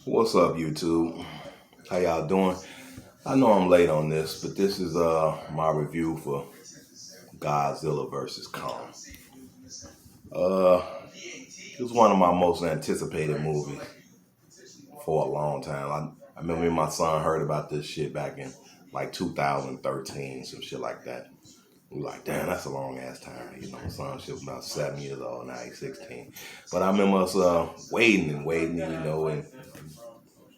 What's up, YouTube? How y'all doing? I know I'm late on this, but this is my review for Godzilla versus Kong. Uh, it was one of my most anticipated movies for a long time. I remember me and my son heard about this shit back in like 2013, some shit like that. We were like, damn, that's a long ass time. My son shit was about 7 years old, now he's 16. But I remember us waiting and waiting, and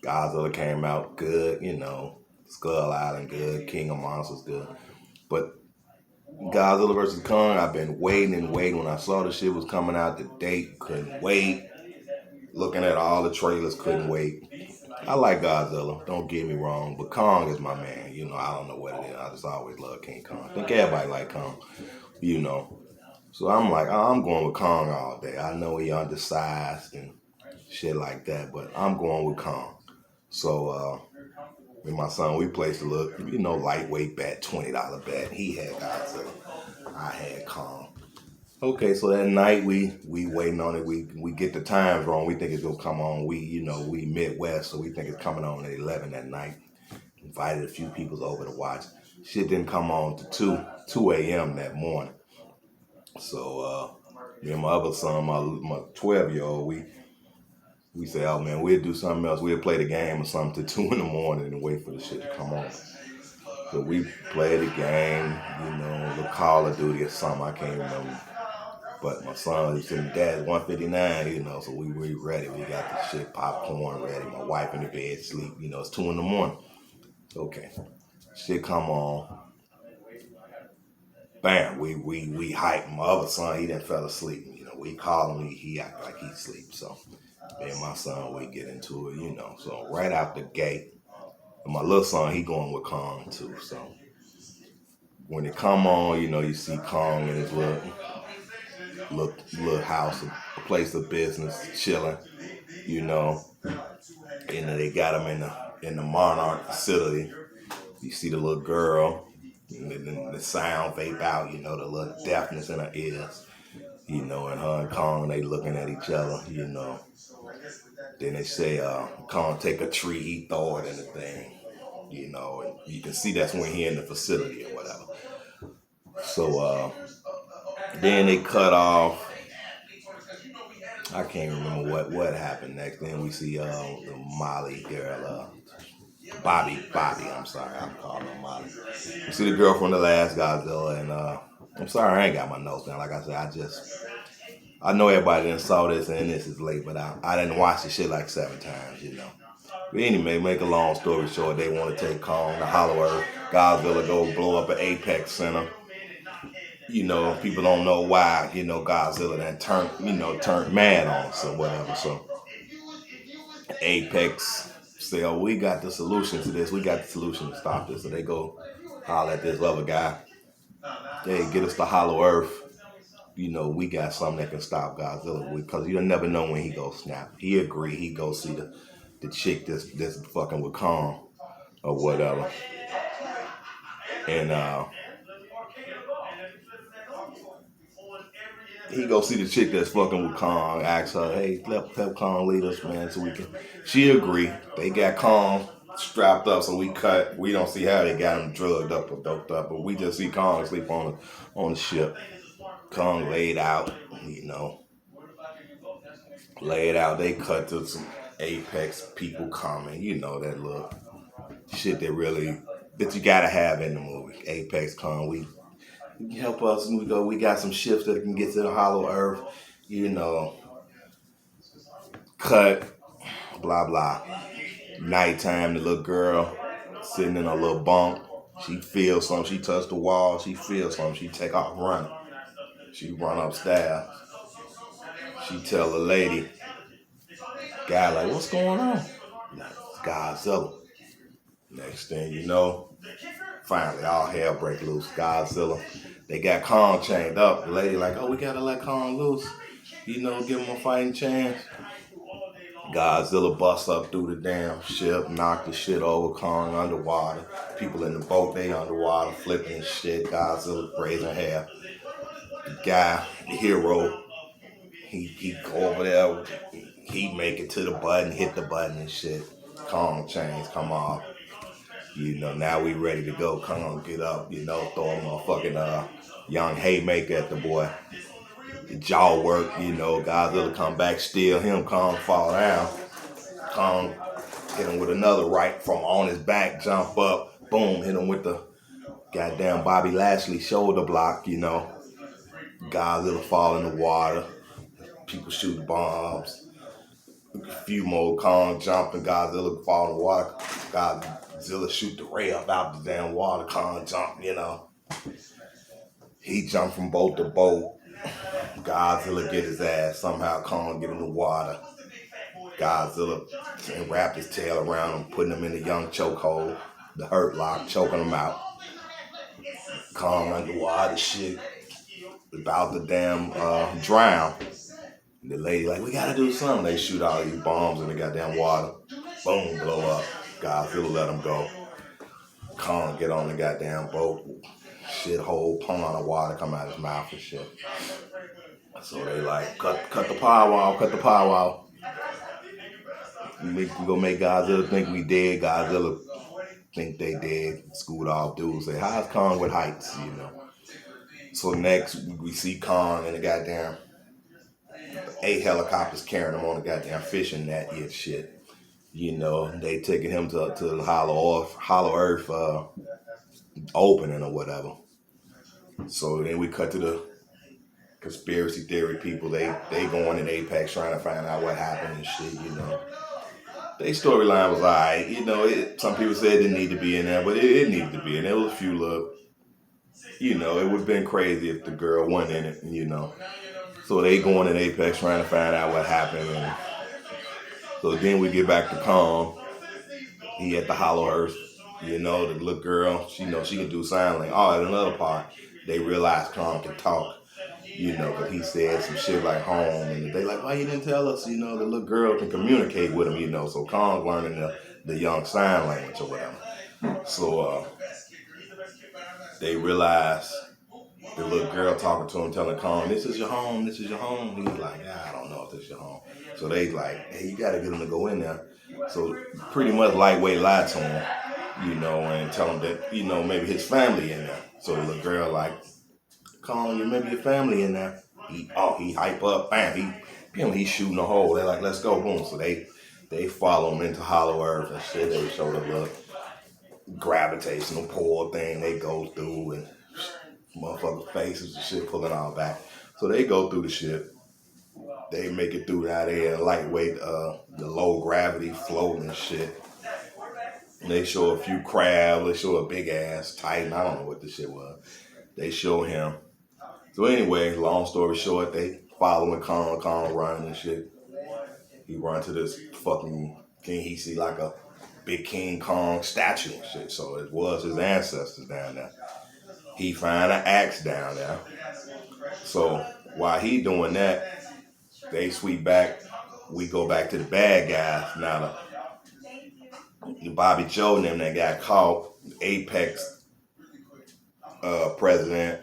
Godzilla came out good, Skull Island good, King of Monsters good. But Godzilla versus Kong, I've been waiting and waiting. When I saw the shit was coming out, the date, couldn't wait. Looking at all the trailers, couldn't wait. I like Godzilla, don't get me wrong, but Kong is my man. I don't know what it is. I just always love King Kong. I think everybody like Kong, you know. So I'm like, I'm going with Kong all day. I know he undersized and shit like that, but I'm going with Kong. So me and my son, we placed a little, lightweight bet, $20 bet. He had Godzilla. I had Kong. Okay, so that night we waiting on it. We get the times wrong. We think it's gonna come on. We Midwest, so we think it's coming on at 11 that night. Invited a few people over to watch. Shit didn't come on to 2 a.m. that morning. So me and my other son, my 12-year-old, we say, oh man, we'll do something else. We'll play the game or something to 2 in the morning and wait for the shit to come on. So we played the game, the Call of Duty or something, I can't remember. But my son is in dad's 159, so we ready. We got the shit popcorn ready. My wife in the bed sleep, it's 2 in the morning. Okay. Shit come on. Bam, we hype. My other son, he done fell asleep. We call him, he act like he sleep. So me and my son, we get into it, So right out the gate, and my little son, he going with Kong too. So when it come on, you see Kong in his little house, a place of business, chilling, you know. And they got him in the Monarch facility. You see the little girl, and the sound vape out, the little deafness in her ears, and her and Kong, they looking at each other, Then they say, Kong take a tree, he throw it in the thing, and you can see that's when he in the facility or whatever. So then they cut off. I can't remember what happened next. Then we see the Molly girl, Bobby. I'm sorry, I'm calling her Molly. We see the girl from the last Godzilla, and I'm sorry I ain't got my notes down. Like I said, I know everybody didn't saw this, and this is late, but I didn't watch the shit like 7 times, But anyway, make a long story short, they want to take Kong, the Hollow Earth. Godzilla go blow up an Apex Center. People don't know why, Godzilla then turned mad on us or whatever. So Apex say, oh, we got the solution to this. We got the solution to stop this. So they go holler at this other guy. They get us the Hollow Earth. We got something that can stop Godzilla, because you never know when he go snap. He agree. He go see the chick that's fucking with Kong or whatever. And he go see the chick that's fucking with Kong, ask her, hey, help Kong lead us, man, so we can. She agree. They got Kong strapped up, so we cut. We don't see how they got him drugged up or doped up, but we just see Kong sleep on the ship. Kong laid out, laid out. They cut to some Apex people coming, that little shit that you gotta have in the movie. Apex Kong, we help us, and we got some ships that can get to the Hollow Earth, cut, blah blah. Nighttime, the little girl sitting in a little bunk. She feels something. She touched the wall. She feels something. She take off running. She run upstairs. She tell the lady, guy, like, what's going on? Like, it's Godzilla. Next thing you know, finally all hell break loose. Godzilla. They got Kong chained up. The lady like, oh, we gotta let Kong loose. Give him a fighting chance. Godzilla busts up through the damn ship, knock the shit over, Kong underwater. People in the boat, they underwater, flipping shit. Godzilla raising hair. The guy, the hero, he go over there, he make it to the button, hit the button and shit. Kong chains come off. Now we ready to go. Kong get up, throw a motherfucking young haymaker at the boy. The jaw work, Godzilla come back, steal him, Kong fall down. Kong hit him with another right from on his back, jump up, boom, hit him with the goddamn Bobby Lashley shoulder block, Godzilla fall in the water. People shoot bombs. A few more, Kong jump and Godzilla fall in the water. Godzilla shoot the ray up out the damn water. Kong jump, He jumped from boat to boat. Godzilla get his ass. Somehow Kong get in the water. Godzilla wrapped his tail around him, putting him in the young chokehold, the hurt lock, choking him out. Kong underwater shit, about to damn drown. The lady like, we gotta do something. They shoot all these bombs in the goddamn water. Boom, blow up. Godzilla let him go. Kong get on the goddamn boat. Shit, whole pond of water come out his mouth and shit. So they like, cut the power off, cut the power off. We gonna make Godzilla think we dead. Godzilla think they dead. Scoot off dudes. Say, how's Kong with heights, So next we see Kong and the goddamn 8 helicopters carrying him on the goddamn fishing net and shit. They taking him to the hollow earth opening or whatever. So then we cut to the conspiracy theory people. They going in Apex trying to find out what happened and shit, Their storyline was alright. Some people said it didn't need to be in there, but it needed to be in there. There was a few little, it would have been crazy if the girl wasn't in it, So they going in Apex trying to find out what happened. And so then we get back to Kong. He at the hollow earth. The little girl, she can do sign language. Oh, and another part, they realized Kong can talk. But he said some shit like home, and they like, why you didn't tell us? The little girl can communicate with him, So Kong's learning the young sign language or whatever. So they realized the little girl talking to him, telling Kong, this is your home, this is your home. He's like, I don't know if this is your home. So they like, hey, you gotta get him to go in there. So pretty much lightweight lied to him, and tell him that, maybe his family in there. So the little girl like, Kong, maybe your family in there. He hype up, bam, he's shooting a hole. They're like, let's go, boom. So they follow him into hollow earth and shit. They show the little gravitational pull thing they go through and motherfuckers' faces and shit pulling all back. So they go through the shit. They make it through out there, lightweight, the low gravity floating and shit. And they show a few crabs. They show a big ass titan. I don't know what this shit was. They show him. So anyway, long story short, they following Kong running and shit. He run to this fucking thing. He see like a big King Kong statue and shit. So it was his ancestors down there. He find an axe down there. So while he doing that, they sweep back. We go back to the bad guys. Now the Bobby Joe and them that got caught, Apex president,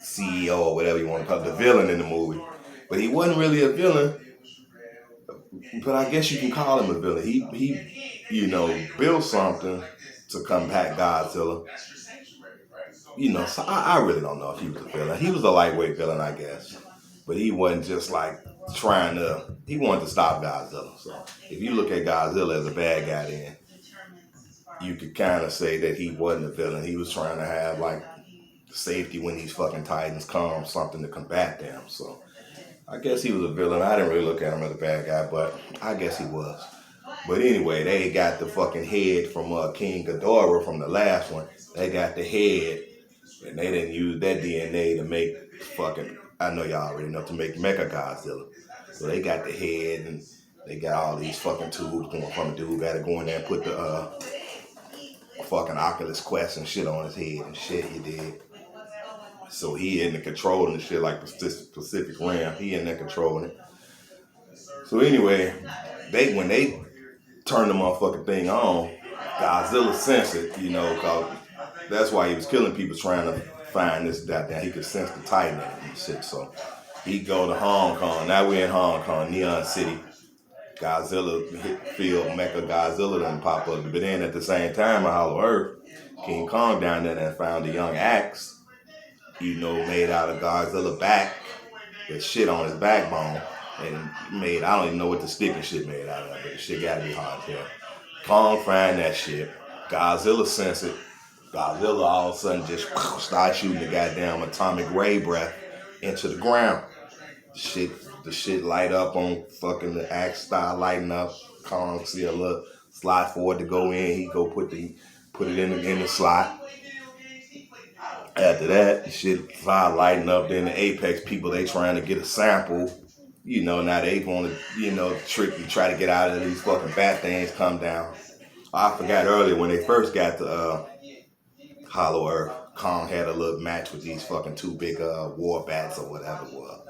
CEO, or whatever you want to call it, the villain in the movie. But he wasn't really a villain. But I guess you can call him a villain. He built something to combat Godzilla. So I really don't know if he was a villain. He was a lightweight villain, I guess. But he wasn't just like he wanted to stop Godzilla. So if you look at Godzilla as a bad guy then, you could kind of say that he wasn't a villain. He was trying to have like safety when these fucking Titans come, something to combat them. So I guess he was a villain. I didn't really look at him as a bad guy, but I guess he was. But anyway, they got the fucking head from King Ghidorah from the last one. They got the head, and they didn't use that DNA to make fucking, I know y'all already know, to make Mecha Godzilla. So they got the head, and they got all these fucking tubes going from the dude. Got to go in there and put the fucking Oculus Quest and shit on his head and shit, he did. So he in the controlling the shit like Pacific Rim. He in there controlling it. So anyway, when they turned the motherfucking thing on, Godzilla sensed it, cause that's why he was killing people trying to find this goddamn. He could sense the Titan and shit. So he go to Hong Kong. Now we're in Hong Kong, Neon City. Godzilla feel Mecha Godzilla done pop up. But then at the same time, on Hollow Earth, King Kong down there and found a young axe, made out of Godzilla back, with shit on his backbone. And I don't even know what the stick and shit made out of, but the shit gotta be hard as hell. Kong find that shit. Godzilla sense it. Godzilla all of a sudden just start shooting the goddamn atomic ray breath into the ground. The shit light up on fucking the axe start lighting up. Kong see a little slot for it to go in. He go put it in the slot. After that, the shit start lighting up. Then the Apex people, they trying to get a sample. Now they want to, trick and try to get out of these fucking bat things come down. I forgot earlier when they first got to Hollow Earth, Kong had a little match with these fucking two big war bats or whatever it was.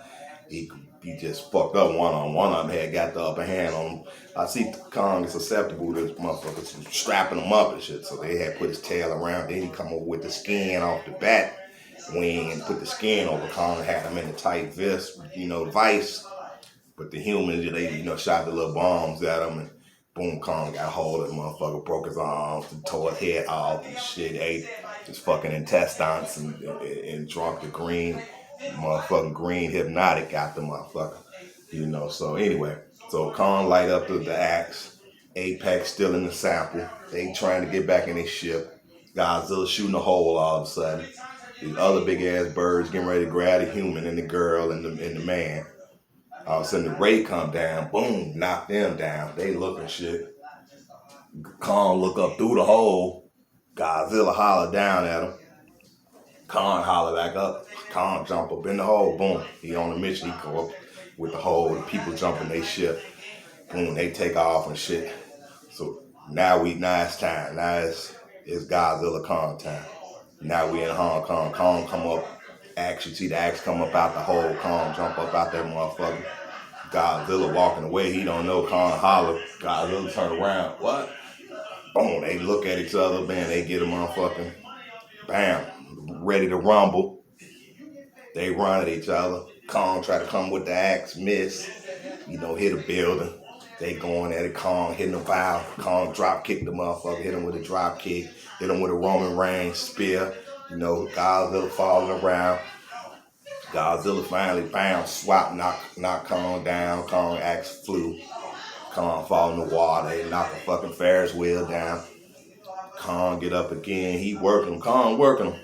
He just fucked up one on one of them, had got the upper hand on him. I see Kong is susceptible to this motherfucker strapping him up and shit, so they had put his tail around. Then he come over with the skin off the bat wing and put the skin over Kong and had him in a tight vice. But the humans, they, shot the little bombs at him, and boom, Kong got hold of the motherfucker, broke his arms, and tore his head off and shit, ate his fucking intestines and drunk the motherfucking green hypnotic got the motherfucker. So anyway, so Kong light up the axe, Apex still in the sample, they trying to get back in their ship, Godzilla shooting a hole all of a sudden, these other big ass birds getting ready to grab the human and the girl and the man. All of a sudden the ray come down, boom, knock them down. They looking shit. Kong look up through the hole. Godzilla holler down at him. Kong holler back up. Kong jump up in the hole, boom. He on a mission, he go up with the hole. The people jump in their ship. Boom, they take off and shit. So now it's time. Now it's Godzilla Kong time. Now we in Hong Kong. Kong come up. You see the axe come up out the hole. Kong jump up out that motherfucker. Godzilla walking away. He don't know. Kong holler. Godzilla turn around. What? Boom. They look at each other. Man, they get a motherfucking bam. Ready to rumble. They run at each other. Kong try to come with the axe. Miss. Hit a building. They going at it. Kong hitting the bow. Kong drop kick the motherfucker. Hit him with a drop kick. Hit him with a Roman Reigns spear. Godzilla falling around. Godzilla finally bam, swap, knock Kong down. Kong axe flew. Kong fall in the water. They knock a fucking Ferris wheel down. Kong get up again. He working him. Kong working him.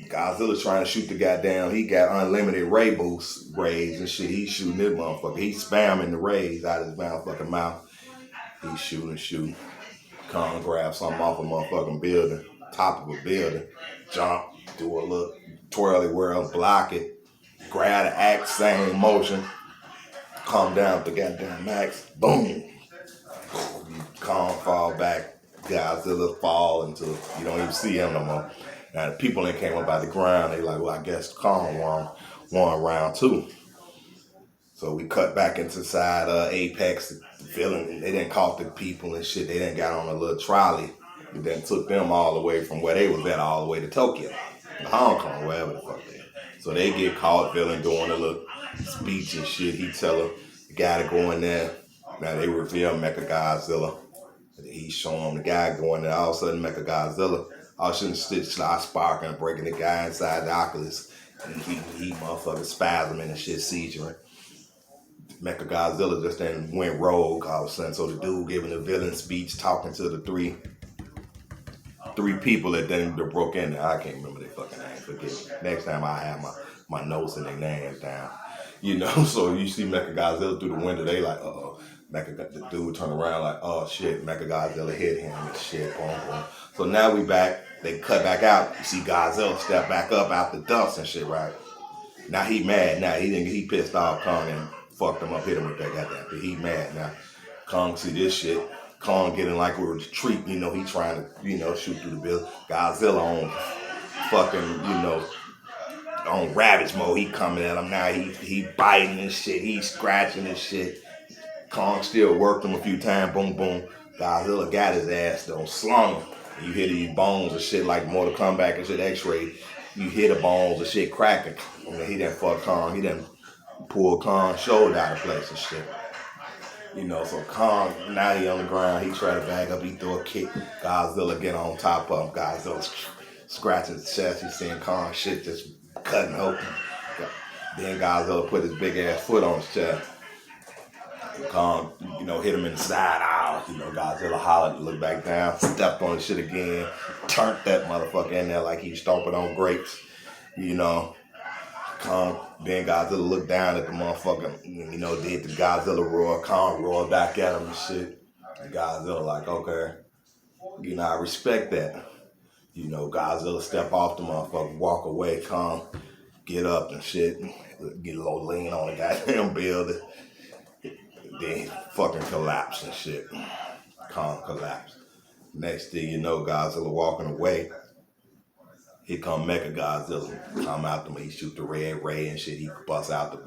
Godzilla trying to shoot the guy down. He got unlimited ray boosts, rays and shit. He's shooting this motherfucker. He's spamming the rays out of his motherfucking mouth. He's shooting. Kong grabs something off a motherfucking building. Top of a building, jump, do a little twirly whirl, block it, grab the axe, same motion, come down with the goddamn axe, boom. Kong fall back, Godzilla fall until you don't even see him no more. Now the people that came up out the ground, they like, well, I guess Kong won round 2. So we cut back inside Apex, the villain. They didn't caught the people and shit. They didn't got on a little trolley. It then took them all the way from where they was at all the way to Tokyo, Hong Kong, wherever the fuck they. So they get caught, villain doing a little speech and shit. He tell her, the guy to go in there. Now they reveal Mecha Godzilla. He showing them the guy going there. All of a sudden Mecha Godzilla, all of a sudden stitch start sparking, breaking the guy inside the Oculus. And he motherfucking spasm and shit seizure. Mecha Godzilla just then went rogue all of a sudden. So the dude giving the villain speech, talking to the three people that then broke in there. I can't remember their fucking names. Forgive me. Next time I have my notes and their names down. So you see Mecha Godzilla through the window, they like, uh-oh. The dude turn around like, oh shit, Mecha Godzilla hit him and shit, boom, boom. So now we back, they cut back out. You see Godzilla step back up out the dust and shit, right? Now he mad now. He pissed off Kong and fucked him up, hit him with that goddamn thing. He mad now. Kong see this shit. Kong getting like a retreat, he trying to, shoot through the building. Godzilla on fucking, on ravage mode. He coming at him now. He biting and shit. He scratching and shit. Kong still worked him a few times. Boom, boom. Godzilla got his ass though, slung him. You hear these bones and shit like Mortal Kombat and shit, X-ray. You hear the bones and shit cracking. He done fuck Kong. He done pull Kong's shoulder out of place and shit. So Kong, now he on the ground, he try to bag up, he throw a kick, Godzilla get on top of him, Godzilla scratching his chest, he's seeing Kong shit just cutting open. Then Godzilla put his big ass foot on his chest. Kong, hit him in the side. Godzilla hollered, looked back down, stepped on the shit again, turned that motherfucker in there like he stomping on grapes. Kong, then Godzilla looked down at the motherfucker, did the Godzilla roar. Kong roared back at him and shit. And Godzilla like, okay, I respect that. Godzilla step off the motherfucker, walk away. Kong get up and shit, get a little lean on the goddamn building. Then fucking collapse and shit. Kong collapsed. Next thing you know, Godzilla walking away. Here come Mecha Godzilla. Come out to me, he shoot the red ray and shit. He bust out the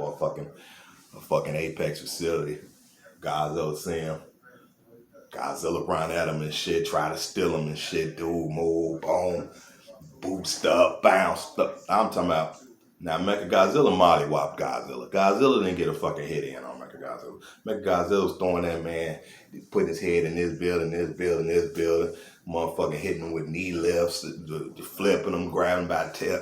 fucking Apex facility. Godzilla see him. Godzilla run at him and shit, try to steal him and shit. Dude, move, boom, boost up, bounced up. I'm talking about, now Mecha Godzilla mollywop Godzilla. Godzilla didn't get a fucking hit in on Mecha Godzilla. Mecha Godzilla was throwing that man, putting his head in this building, motherfucking hitting him with knee lifts, flipping him, grabbing by the tail.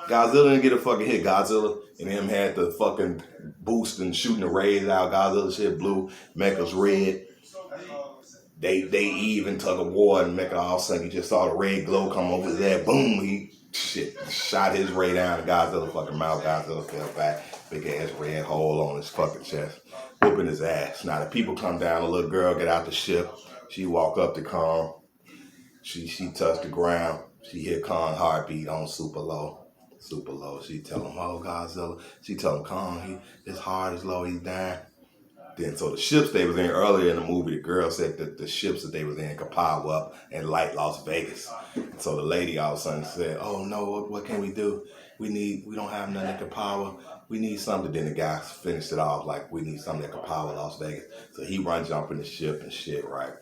Godzilla didn't get a fucking hit. Godzilla and him had the fucking boost and shooting the rays out. Godzilla shit blue, Mecha's red. They even tug of war and Mecha all of a sudden you just saw the red glow come over his head. Boom, he shot his ray down in Godzilla's fucking mouth. Godzilla fell back. Big ass red hole on his fucking chest. Whooping his ass. Now the people come down, the little girl get out the ship. She walk up to Kong. She touched the ground. She hit Kong heartbeat on super low. Super low. She tell him, oh Godzilla. She tell him, Kong, his heart is low, he's dying. Then, so the ships they was in earlier in the movie, the girl said that the ships that they was in could power up and light Las Vegas. So the lady all of a sudden said, oh no, what can we do? We don't have nothing that can power. We need something. Then the guy finished it off like, we need something that can power Las Vegas. So he run jump in the ship and shit, right?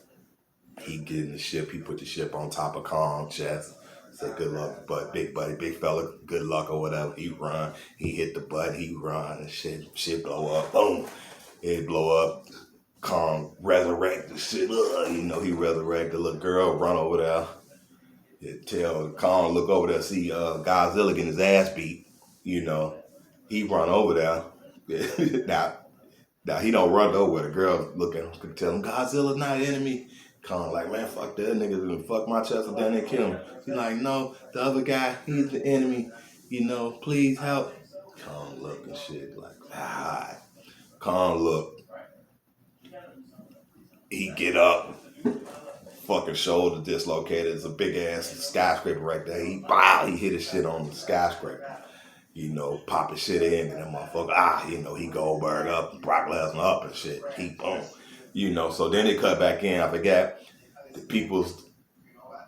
He get in the ship, he put the ship on top of Kong's chest. Said good luck, big fella, good luck or whatever. He run, he hit the button, he run and shit blow up, boom. It blow up, Kong resurrect the shit. He resurrect the little girl, run over there. Tell Kong look over there, see Godzilla getting his ass beat. He run over there. now he don't run over where the girl looking, could tell him Godzilla's not an enemy. Kong like, man, fuck that nigga, gonna fuck my chest up down there and kill him. He's like, no, the other guy, he's the enemy. Please help. Kong look and shit like, ah. Kong look. He get up. Fucking shoulder dislocated. It's a big ass skyscraper right there. He hit his shit on the skyscraper. Pop his shit in and that motherfucker, he Goldberg up, Brock Lesnar up and shit. He boom. So then they cut back in. I forgot the people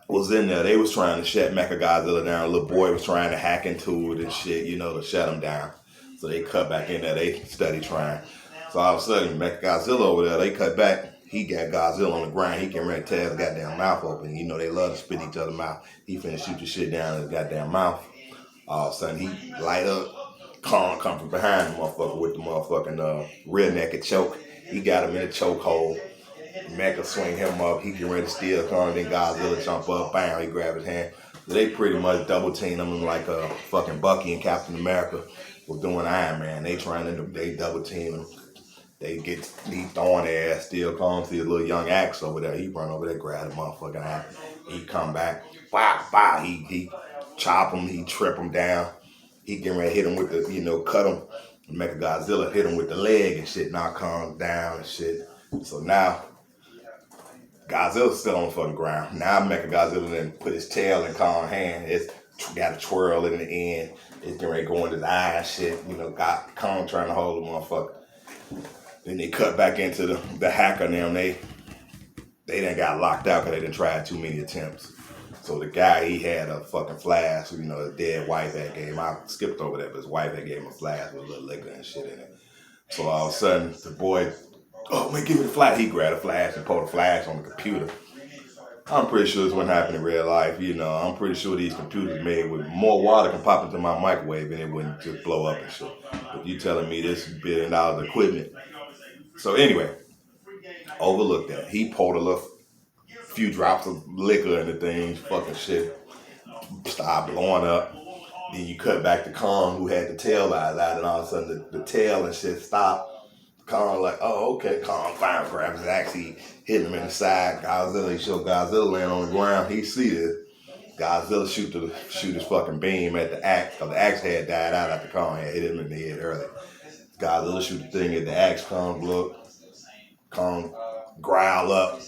was in there. They was trying to shut Mecha Godzilla down. A little boy was trying to hack into it and shit, to shut him down. So they cut back in there. They steady trying. So all of a sudden, Mecha Godzilla over there, they cut back. He got Godzilla on the ground. He can ready to tear his goddamn mouth open. They love to spit each other's mouth. He finna shoot the shit down in his goddamn mouth. All of a sudden, he light up. Kong come from behind the motherfucker with the motherfucking rear naked choke. He got him in a chokehold. Mecha swing him up. He get ready to steal Kong. Then Godzilla jump up. Bam, he grab his hand. They pretty much double team him like fucking Bucky and Captain America was doing Iron Man. They double team him. He throwing their ass, still Kong, see a little young axe over there. He run over there, grab the motherfucking axe. He come back, bah, he chop him, he trip him down. He getting ready to hit him with the, cut him. Mecha Godzilla hit him with the leg and shit, knock Kong down and shit. So now, Godzilla's still on the fucking ground. Now Mecha Godzilla then put his tail in Kong's hand. It's got a twirl in the end. It's getting ready to go in his eye and shit. Got Kong trying to hold the motherfucker. Then they cut back into the hacker and them. They done got locked out because they done tried too many attempts. So the guy, he had a fucking flask. His dead wife had gave him. I skipped over that, but his wife had gave him a flask with a little liquor and shit in it. So all of a sudden, the boy, oh man, give me the flash. He grabbed a flash and put a flash on the computer. I'm pretty sure this wouldn't happen in real life. I'm pretty sure these computers made with more water can pop into my microwave and it wouldn't just blow up and shit. But you telling me this $1 billion equipment. So anyway, Overlooked that. He poured a little few drops of liquor in the thing, fucking shit. Started blowing up. Then you cut back to Kong, who had the tail lights out, and all of a sudden the tail and shit stopped. Kong like, oh, okay. Kong finally grabs his axe. He hit him in the side. Godzilla, he showed Godzilla laying on the ground. He see this. Godzilla shoot his fucking beam at the axe, because the axe had died out after Kong had hit him in the head earlier. Godzilla shoot the thing at the axe. Kong growl up.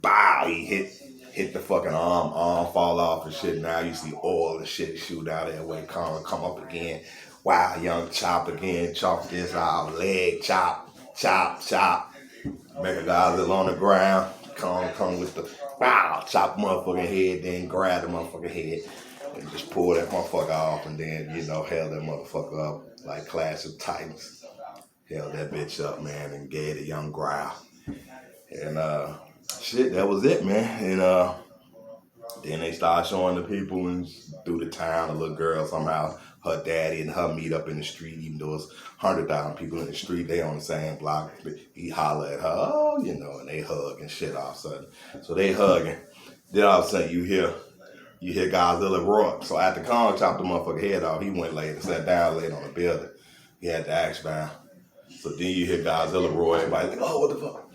Bow, he hit the fucking arm fall off and shit. Now you see oil and shit shoot out that way. Kong come up again. Wow, young chop again. Chop this out. Leg chop. Make a Godzilla on the ground. Kong come with the wow, chop motherfucking head, then grab the motherfucking head and just pull that motherfucker off, and then, held that motherfucker up like Clash of Titans. Held that bitch up, man, and gave a young growl. And shit, that was it, man. And then they started showing the people and through the town, a little girl somehow, her daddy and her meet up in the street, even though it's 100,000 people in the street, they on the same block. He holler at her, oh, and they hug and shit all of a sudden. So they hugging. Then all of a sudden you hear Godzilla roar. So after Kong chopped the motherfucker head off, he went laid and sat down, laid on the building. He had the axe down. So then you hear Godzilla roar, everybody like, oh, what the fuck?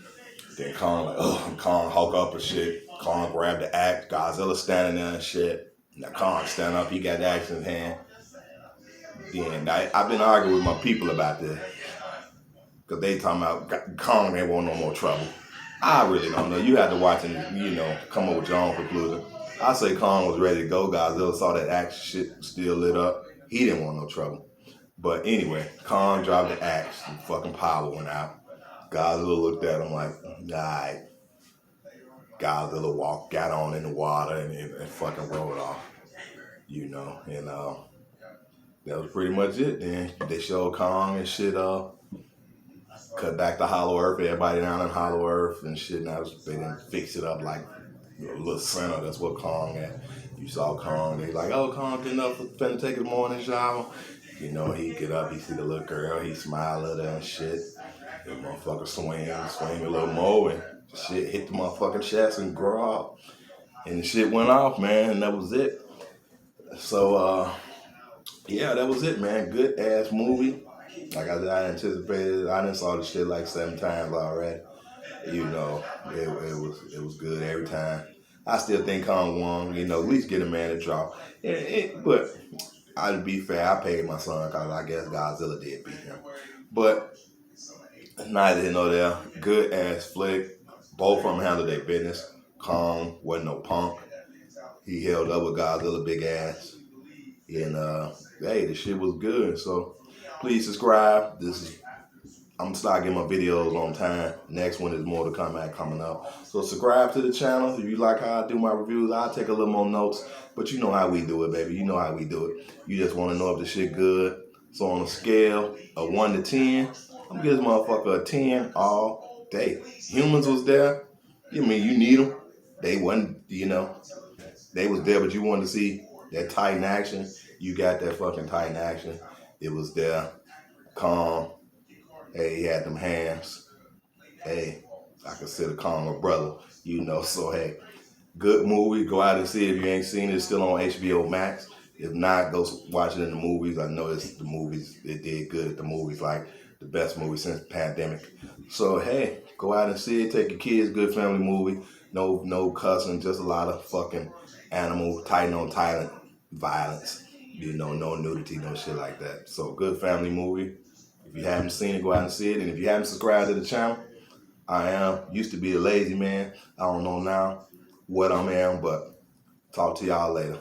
Then Kong like, oh, Kong hulk up and shit. Kong grabbed the axe. Godzilla standing there and shit. Now Kong stand up, he got the axe in his hand. Then I've been arguing with my people about this. Because they talking about Kong ain't want no more trouble. I really don't know. You have to watch and, come up with your own conclusion. I say Kong was ready to go. Godzilla saw that axe shit still lit up. He didn't want no trouble. But anyway, Kong dropped the axe and fucking power went out. Godzilla looked at him like, alright. Godzilla got on in the water and fucking rolled off. And that was pretty much it then. They showed Kong and shit, cut back to Hollow Earth, everybody down in Hollow Earth and shit. Now they didn't fix it up like a little center. That's what Kong had. You saw Kong, they like, oh, Kong getting up, finna take a morning shower. He get up, he see the little girl, he smile at her and shit. The motherfucker swing a little more and shit hit the motherfucking chest and grow up. And the shit went off, man, and that was it. So, yeah, that was it, man. Good ass movie. Like I anticipated. I done saw the shit like 7 times already. It was good every time. I still think Kong won. At least get a man to draw. But to be fair, I paid my son because I guess Godzilla did beat him. But neither here nor there. Good ass flick. Both of them handled their business. Kong wasn't no punk. He held up with Godzilla big ass. And hey, the shit was good. So please subscribe. I'm gonna start getting my videos on time. Next one is more to come out coming up. So subscribe to the channel. If you like how I do my reviews, I'll take a little more notes. But you know how we do it, baby. You know how we do it. You just want to know if the shit good. So on a scale of 1 to 10, I'm gonna give this motherfucker a 10 all day. Humans was there. You need them. They wasn't, they was there, but you wanted to see that Titan action. You got that fucking Titan action. It was there. Calm. Hey, he had them hands. Hey, I consider Kong a brother, So, hey, good movie. Go out and see it if you ain't seen it. It's still on HBO Max. If not, go watch it in the movies. I know it's the movies. It did good at the movies, like the best movie since the pandemic. So, hey, go out and see it. Take your kids. Good family movie. No cussing. Just a lot of fucking animal, Titan on Titan violence. No nudity, no shit like that. So, good family movie. If you haven't seen it, go out and see it. And if you haven't subscribed to the channel, used to be a lazy man. I don't know now what I'm in, but talk to y'all later.